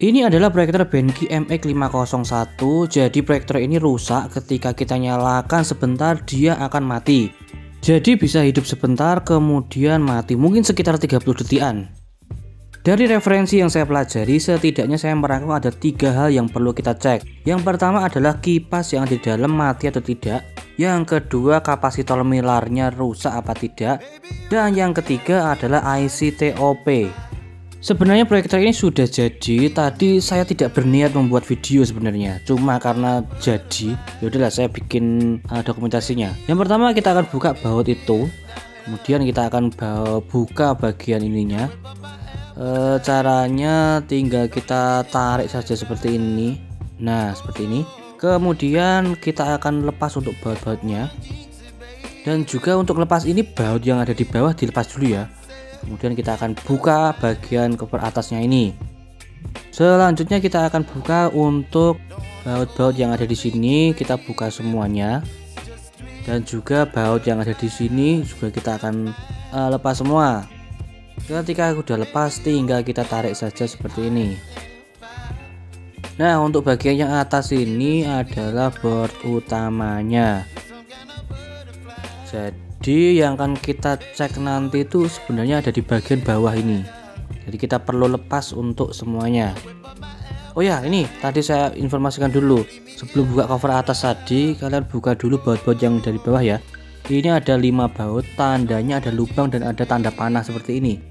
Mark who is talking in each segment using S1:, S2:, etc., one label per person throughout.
S1: Ini adalah proyektor Benki MX501. Jadi proyektor ini rusak, ketika kita nyalakan sebentar dia akan mati. Jadi bisa hidup sebentar kemudian mati, mungkin sekitar 30 detikan. Dari referensi yang saya pelajari, setidaknya saya merangkum ada 3 hal yang perlu kita cek. Yang pertama adalah kipas yang di dalam mati atau tidak. Yang kedua, kapasitor milarnya rusak apa tidak. Dan yang ketiga adalah IC TOP. Sebenarnya proyektor ini sudah jadi. Tadi saya tidak berniat membuat video sebenarnya, cuma karena jadi yaudahlah saya bikin dokumentasinya. Yang pertama kita akan buka baut itu, kemudian kita akan buka bagian ininya. Caranya tinggal kita tarik saja seperti ini. Nah seperti ini. Kemudian kita akan lepas untuk baut-bautnya. Dan juga untuk lepas ini, baut yang ada di bawah dilepas dulu ya. Kemudian kita akan buka bagian cover atasnya ini. Selanjutnya kita akan buka untuk baut-baut yang ada di sini, kita buka semuanya. Dan juga baut yang ada di sini juga kita akan lepas semua. Ketika sudah lepas, tinggal kita tarik saja seperti ini. Nah, untuk bagian yang atas ini adalah board utamanya. Jadi yang akan kita cek nanti itu sebenarnya ada di bagian bawah ini. Jadi kita perlu lepas untuk semuanya. Oh ya, ini tadi saya informasikan dulu. Sebelum buka cover atas tadi, kalian buka dulu baut-baut yang dari bawah ya. Ini ada 5 baut, tandanya ada lubang dan ada tanda panah seperti ini.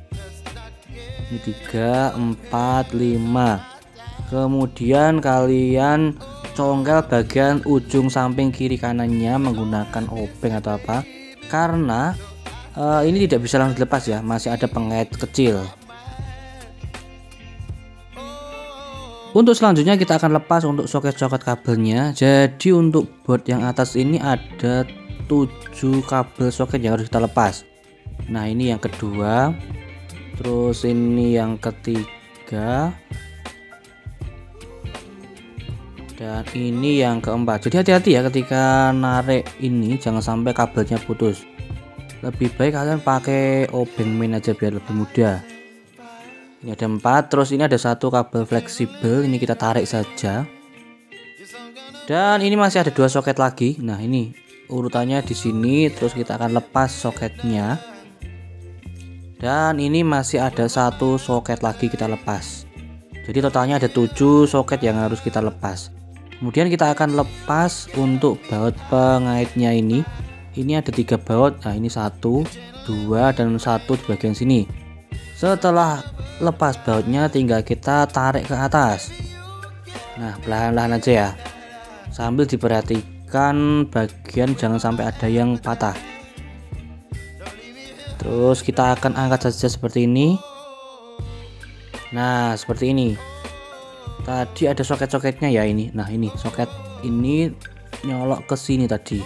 S1: Ini 3, 4, 5. Kemudian kalian congkel bagian ujung samping kiri kanannya menggunakan obeng atau apa. Karena ini tidak bisa langsung dilepas ya, masih ada pengait kecil. Untuk selanjutnya kita akan lepas untuk soket-soket kabelnya. Jadi untuk board yang atas ini ada 7 kabel soket yang harus kita lepas. Nah ini yang kedua, terus ini yang ketiga, dan ini yang keempat. Jadi hati-hati ya ketika narik ini, jangan sampai kabelnya putus. Lebih baik kalian pakai obeng main aja biar lebih mudah. Ini ada 4, terus ini ada 1 kabel fleksibel, ini kita tarik saja. Dan ini masih ada 2 soket lagi. Nah ini urutannya di sini, terus kita akan lepas soketnya. Dan ini masih ada 1 soket lagi kita lepas. Jadi totalnya ada 7 soket yang harus kita lepas. Kemudian kita akan lepas untuk baut pengaitnya ini. Ini ada 3 baut. Nah ini 1, 2, dan 1 di bagian sini. Setelah lepas bautnya, tinggal kita tarik ke atas. Nah perlahan-lahan aja ya, sambil diperhatikan bagian jangan sampai ada yang patah. Terus kita akan angkat saja seperti ini. Nah seperti ini. Tadi ada soket-soketnya ya ini. Nah ini soket ini nyolok ke sini tadi.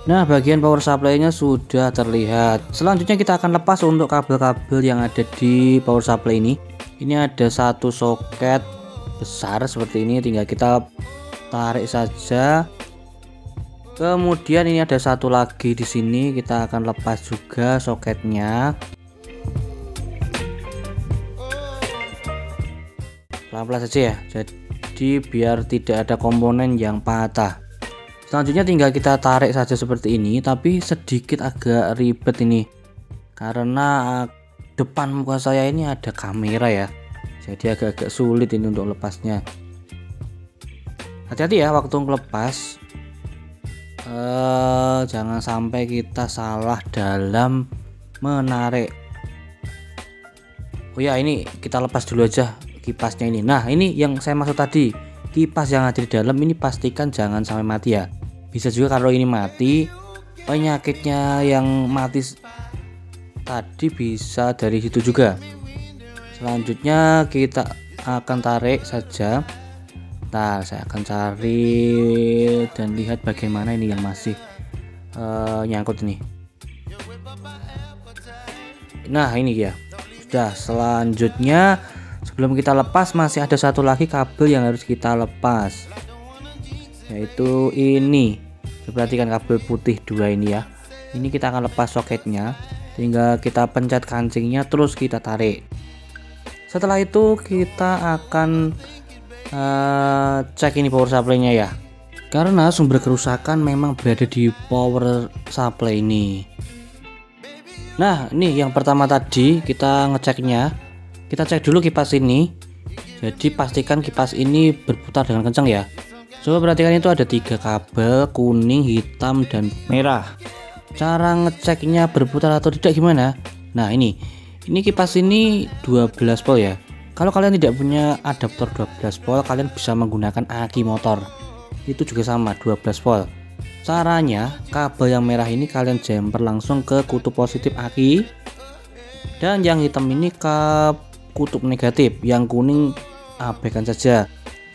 S1: Nah bagian power supply-nya sudah terlihat. Selanjutnya kita akan lepas untuk kabel-kabel yang ada di power supply ini. Ini ada 1 soket besar seperti ini, tinggal kita tarik saja. Kemudian ini ada 1 lagi di sini, kita akan lepas juga soketnya. Pelan-pelan saja ya, jadi biar tidak ada komponen yang patah. Selanjutnya tinggal kita tarik saja seperti ini, tapi sedikit agak ribet ini karena depan muka saya ini ada kamera ya, jadi agak-agak sulit ini untuk lepasnya. Hati-hati ya waktu ngelepas, jangan sampai kita salah dalam menarik. Oh ya, ini kita lepas dulu aja kipasnya ini. Nah ini yang saya maksud tadi, kipas yang ada di dalam ini pastikan jangan sampai mati ya. Bisa juga kalau ini mati, penyakitnya yang mati tadi bisa dari situ juga. Selanjutnya kita akan tarik saja. Nah saya akan cari dan lihat bagaimana ini yang masih nyangkut ini. Nah ini ya sudah. Selanjutnya sebelum kita lepas masih ada 1 lagi kabel yang harus kita lepas, yaitu ini. Perhatikan kabel putih 2 ini ya. Ini kita akan lepas soketnya, tinggal kita pencet kancingnya terus kita tarik. Setelah itu kita akan cek ini power supply-nya ya, karena sumber kerusakan memang berada di power supply ini. Nah, ini yang pertama tadi kita ngeceknya, kita cek dulu kipas ini. Jadi pastikan kipas ini berputar dengan kencang ya. Coba perhatikan, itu ada 3 kabel, kuning, hitam, dan merah. Cara ngeceknya berputar atau tidak gimana? Nah, ini kipas ini 12 volt ya. Kalau kalian tidak punya adaptor 12 volt, kalian bisa menggunakan aki motor. Itu juga sama 12 volt. Caranya, kabel yang merah ini kalian jumper langsung ke kutub positif aki, dan yang hitam ini ke kutub negatif, yang kuning abaikan saja.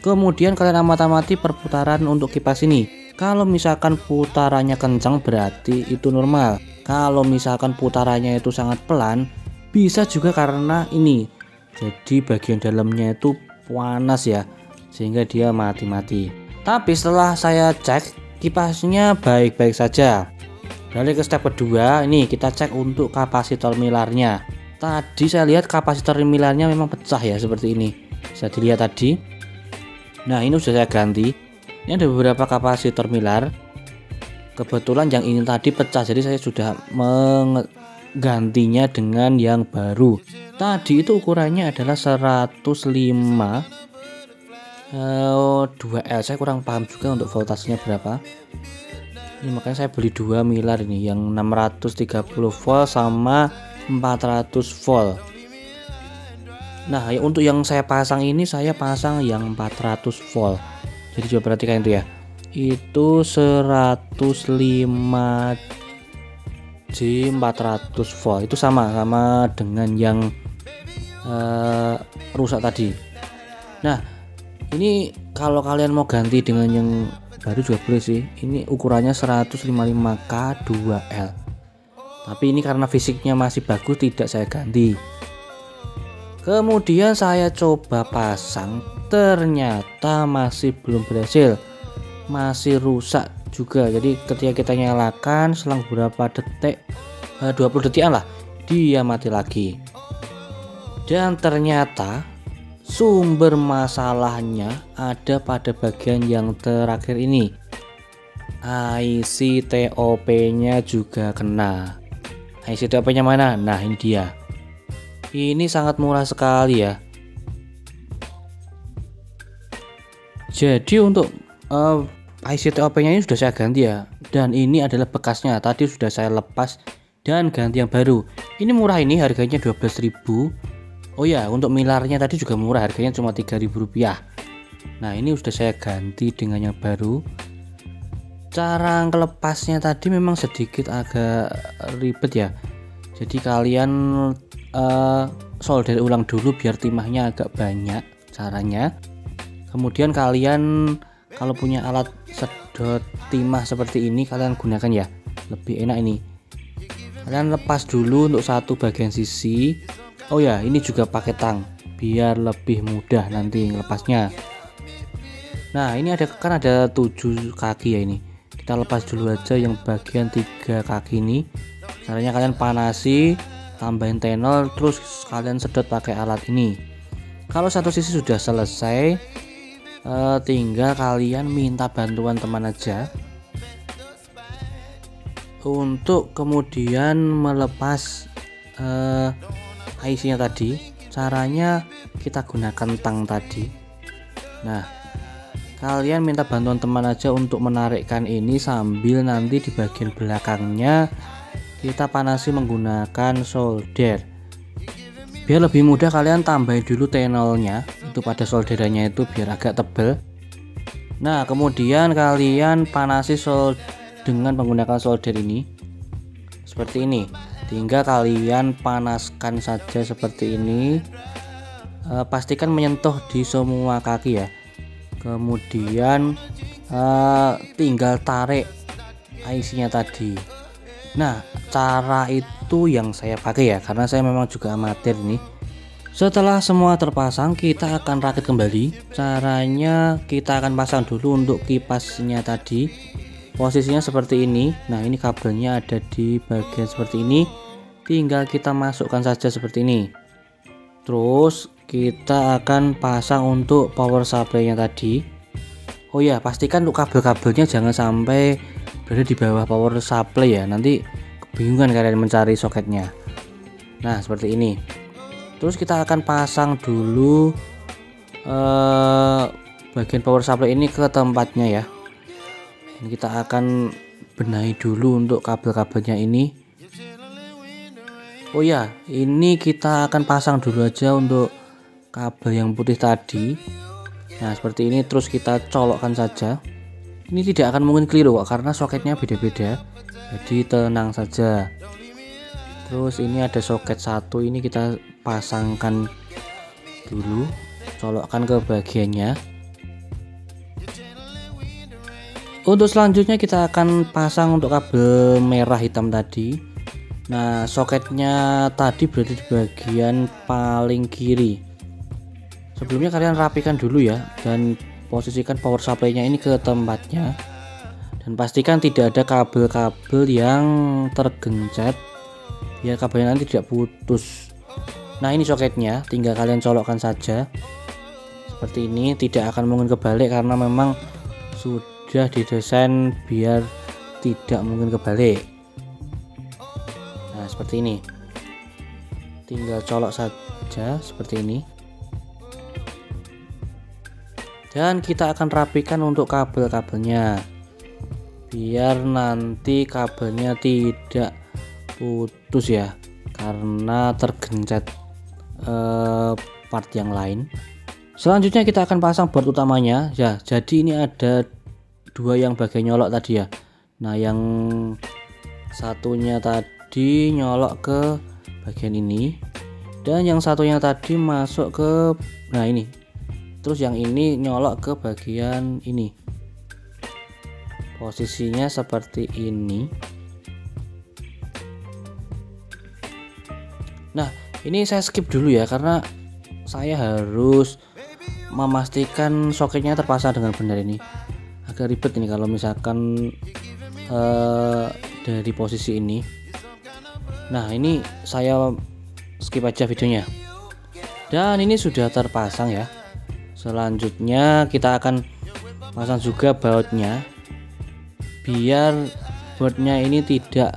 S1: Kemudian kalian amati perputaran untuk kipas ini. Kalau misalkan putarannya kencang berarti itu normal. Kalau misalkan putarannya itu sangat pelan, bisa juga karena ini, jadi bagian dalamnya itu panas ya, sehingga dia mati-mati. Tapi setelah saya cek, kipasnya baik-baik saja. Beralih ke step kedua, ini kita cek untuk kapasitor milarnya. Tadi saya lihat kapasitor milarnya memang pecah ya, seperti ini. Bisa dilihat tadi. Nah, ini sudah saya ganti. Ini ada beberapa kapasitor milar. Kebetulan yang ini tadi pecah, jadi saya sudah menggantinya dengan yang baru. Tadi itu ukurannya adalah 105 2L. Saya kurang paham juga untuk voltasenya berapa. Ini makanya saya beli 2 milar ini, yang 630 volt sama 400 volt. Nah, ya untuk yang saya pasang ini, saya pasang yang 400 volt. Jadi coba perhatikan itu ya. Itu 105 J 400 volt. Itu sama dengan yang rusak tadi. Nah, ini kalau kalian mau ganti dengan yang baru juga boleh sih. Ini ukurannya 155K 2L. Tapi ini karena fisiknya masih bagus, tidak saya ganti. Kemudian saya coba pasang, ternyata masih belum berhasil, masih rusak juga. Jadi ketika kita nyalakan, selang beberapa detik, 20 detikan lah, dia mati lagi. Dan ternyata sumber masalahnya ada pada bagian yang terakhir ini. IC TOP nya juga kena. IC TOP nya mana? Nah, ini dia. Ini sangat murah sekali ya. Jadi untuk IC TOP nya ini sudah saya ganti ya, dan ini adalah bekasnya. Tadi sudah saya lepas dan ganti yang baru. Ini murah, ini harganya 12.000. Oh ya, untuk milarnya tadi juga murah, harganya cuma 3.000 rupiah. Nah, ini sudah saya ganti dengan yang baru. Cara ngelepasnya tadi memang sedikit agak ribet ya. Jadi kalian solder ulang dulu biar timahnya agak banyak caranya. Kemudian kalian kalau punya alat sedot timah seperti ini, kalian gunakan ya, lebih enak ini. Kalian lepas dulu untuk satu bagian sisi. Oh ya, ini juga pakai tang biar lebih mudah nanti lepasnya. Nah, ini ada 7 kaki ya ini. Kita lepas dulu aja yang bagian 3 kaki ini. Caranya kalian panasi, tambahin tenol, terus kalian sedot pakai alat ini. Kalau satu sisi sudah selesai, tinggal kalian minta bantuan teman aja untuk kemudian melepas IC nya tadi. Caranya kita gunakan tang tadi. Nah, kalian minta bantuan teman aja untuk menarikkan ini, sambil nanti di bagian belakangnya kita panasi menggunakan solder. Biar lebih mudah, kalian tambahin dulu tenolnya itu pada solderannya itu biar agak tebal. Nah, kemudian kalian panasi dengan menggunakan solder ini seperti ini. Tinggal kalian panaskan saja seperti ini. Pastikan menyentuh di semua kaki ya. Kemudian tinggal tarik IC nya tadi. Nah, cara itu yang saya pakai ya, karena saya memang juga amatir nih. Setelah semua terpasang, kita akan rakit kembali. Caranya kita akan pasang dulu untuk kipasnya tadi. Posisinya seperti ini. Nah, ini kabelnya ada di bagian seperti ini. Tinggal kita masukkan saja seperti ini. Terus kita akan pasang untuk power supply nya tadi. Oh ya, pastikan untuk kabel-kabelnya jangan sampai berada di bawah power supply ya, nanti kebingungan kalian mencari soketnya. Nah seperti ini. Terus kita akan pasang dulu bagian power supply ini ke tempatnya ya. Dan kita akan benahi dulu untuk kabel-kabelnya ini. Oh ya, ini kita akan pasang dulu aja untuk kabel yang putih tadi. Nah seperti ini, terus kita colokkan saja. Ini tidak akan mungkin keliru kok, karena soketnya beda-beda, jadi tenang saja. Terus ini ada soket satu, ini kita pasangkan dulu, colokkan ke bagiannya. Untuk selanjutnya kita akan pasang untuk kabel merah hitam tadi. Nah soketnya tadi berada di bagian paling kiri. Sebelumnya kalian rapikan dulu ya, dan posisikan power supply nya ini ke tempatnya, dan pastikan tidak ada kabel-kabel yang tergencet biar kabelnya nanti tidak putus. Nah ini soketnya, tinggal kalian colokkan saja seperti ini, tidak akan mungkin kebalik karena memang sudah didesain biar tidak mungkin kebalik. Nah seperti ini, tinggal colok saja seperti ini. Dan kita akan rapikan untuk kabel-kabelnya biar nanti kabelnya tidak putus ya, karena tergencet part yang lain. Selanjutnya kita akan pasang board utamanya ya. Jadi ini ada dua yang bagian nyolok tadi ya. Nah yang satunya tadi nyolok ke bagian ini, dan yang satunya tadi masuk ke ini. Terus yang ini nyolok ke bagian ini. Posisinya seperti ini. Nah ini saya skip dulu ya, karena saya harus memastikan soketnya terpasang dengan benar. Ini agak ribet ini kalau misalkan dari posisi ini. Nah ini saya skip aja videonya. Dan ini sudah terpasang ya. Selanjutnya kita akan pasang juga bautnya biar boardnya ini tidak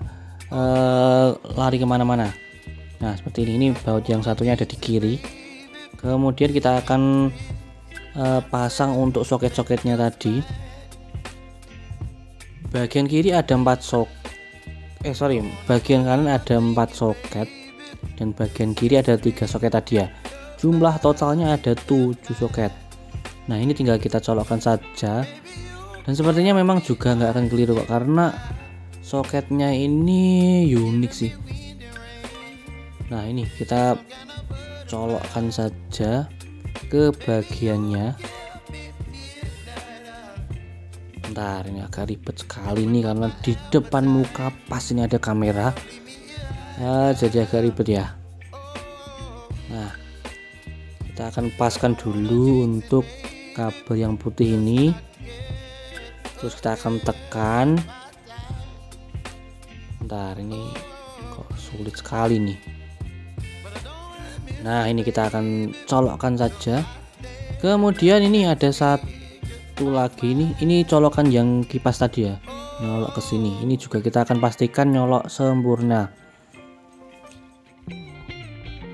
S1: lari kemana-mana. Nah seperti ini baut yang satunya ada di kiri. Kemudian kita akan pasang untuk soket-soketnya tadi. Bagian kiri ada 4 bagian kanan ada 4 soket, dan bagian kiri ada 3 soket tadi ya. Jumlah totalnya ada 7 soket. Nah ini tinggal kita colokkan saja, dan sepertinya memang juga nggak akan keliru kok, karena soketnya ini unik sih. Nah ini kita colokkan saja ke bagiannya. Bentar, ini agak ribet sekali nih karena di depan muka pas ini ada kamera ya, jadi agak ribet ya. Nah kita akan paskan dulu untuk kabel yang putih ini, terus kita akan tekan. Bentar, ini kok sulit sekali nih. Nah ini kita akan colokkan saja. Kemudian ini ada satu lagi, ini colokan yang kipas tadi ya, nyolok ke sini. Ini juga kita akan pastikan nyolok sempurna.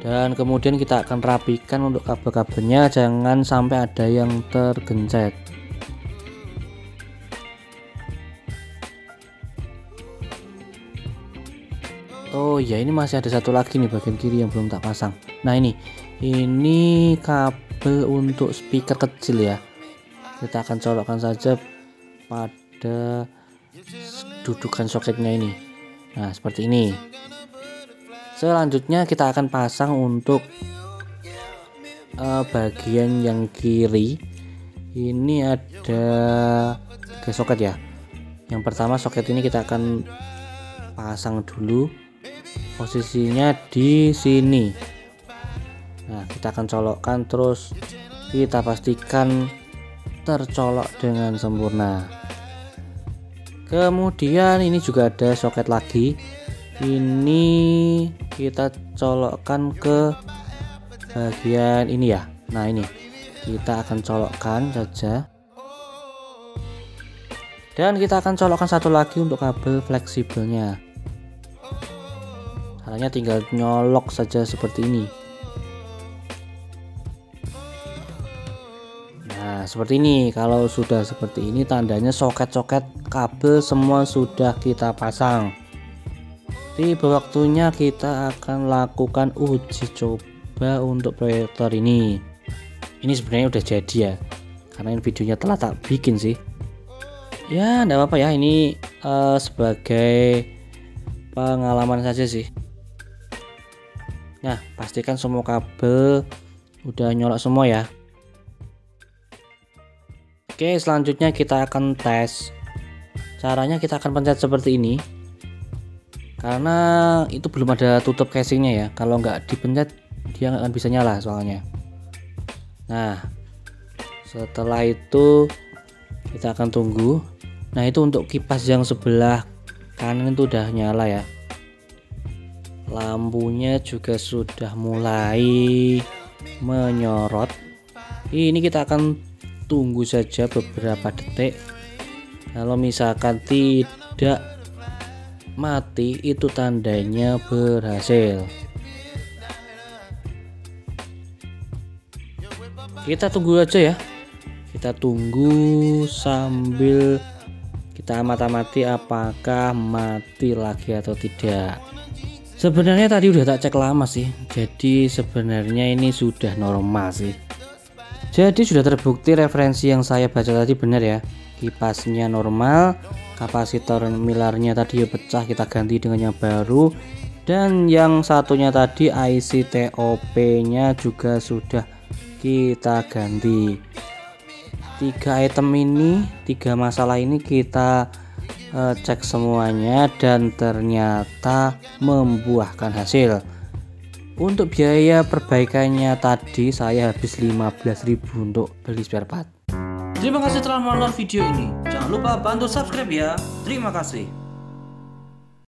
S1: Dan kemudian kita akan rapikan untuk kabel-kabelnya, jangan sampai ada yang tergencet. Oh ya, ini masih ada satu lagi nih bagian kiri yang belum tak pasang. Nah ini kabel untuk speaker kecil ya. Kita akan colokkan saja pada dudukan soketnya ini. Nah seperti ini. Selanjutnya kita akan pasang untuk bagian yang kiri. Ini ada 3 soket ya. Yang pertama soket ini kita akan pasang dulu, posisinya di sini. Nah kita akan colokkan, terus kita pastikan tercolok dengan sempurna. Kemudian ini juga ada soket lagi, ini kita colokkan ke bagian ini ya. Nah ini kita akan colokkan saja, dan kita akan colokkan satu lagi untuk kabel fleksibelnya. Caranya tinggal nyolok saja seperti ini. Nah seperti ini. Kalau sudah seperti ini tandanya soket-soket kabel semua sudah kita pasang. Tiba waktunya kita akan lakukan uji coba untuk proyektor ini. Ini sebenarnya udah jadi ya, karena ini videonya telah tak bikin sih. Ya enggak apa-apa ya, ini sebagai pengalaman saja sih. Nah pastikan semua kabel udah nyolok semua ya. Oke, selanjutnya kita akan tes. Caranya kita akan pencet seperti ini, karena itu belum ada tutup casingnya ya. Kalau nggak dipencet dia nggak akan bisa nyala soalnya. Nah setelah itu kita akan tunggu. Nah itu untuk kipas yang sebelah kanan itu udah nyala ya. Lampunya juga sudah mulai menyorot. Ini kita akan tunggu saja beberapa detik. Kalau misalkan tidak mati itu tandanya berhasil. Kita tunggu aja ya. Kita tunggu sambil kita amati apakah mati lagi atau tidak. Sebenarnya tadi udah tak cek lama sih, jadi sebenarnya ini sudah normal sih. Jadi sudah terbukti referensi yang saya baca tadi benar ya. Kipasnya normal, kapasitor milarnya tadi pecah, kita ganti dengan yang baru. Dan yang satunya tadi IC TOP nya juga sudah kita ganti. 3 item ini, 3 masalah ini kita cek semuanya dan ternyata membuahkan hasil. Untuk biaya perbaikannya tadi saya habis 15.000 untuk beli spare part. Terima kasih telah menonton video ini. Jangan lupa bantu subscribe ya. Terima kasih.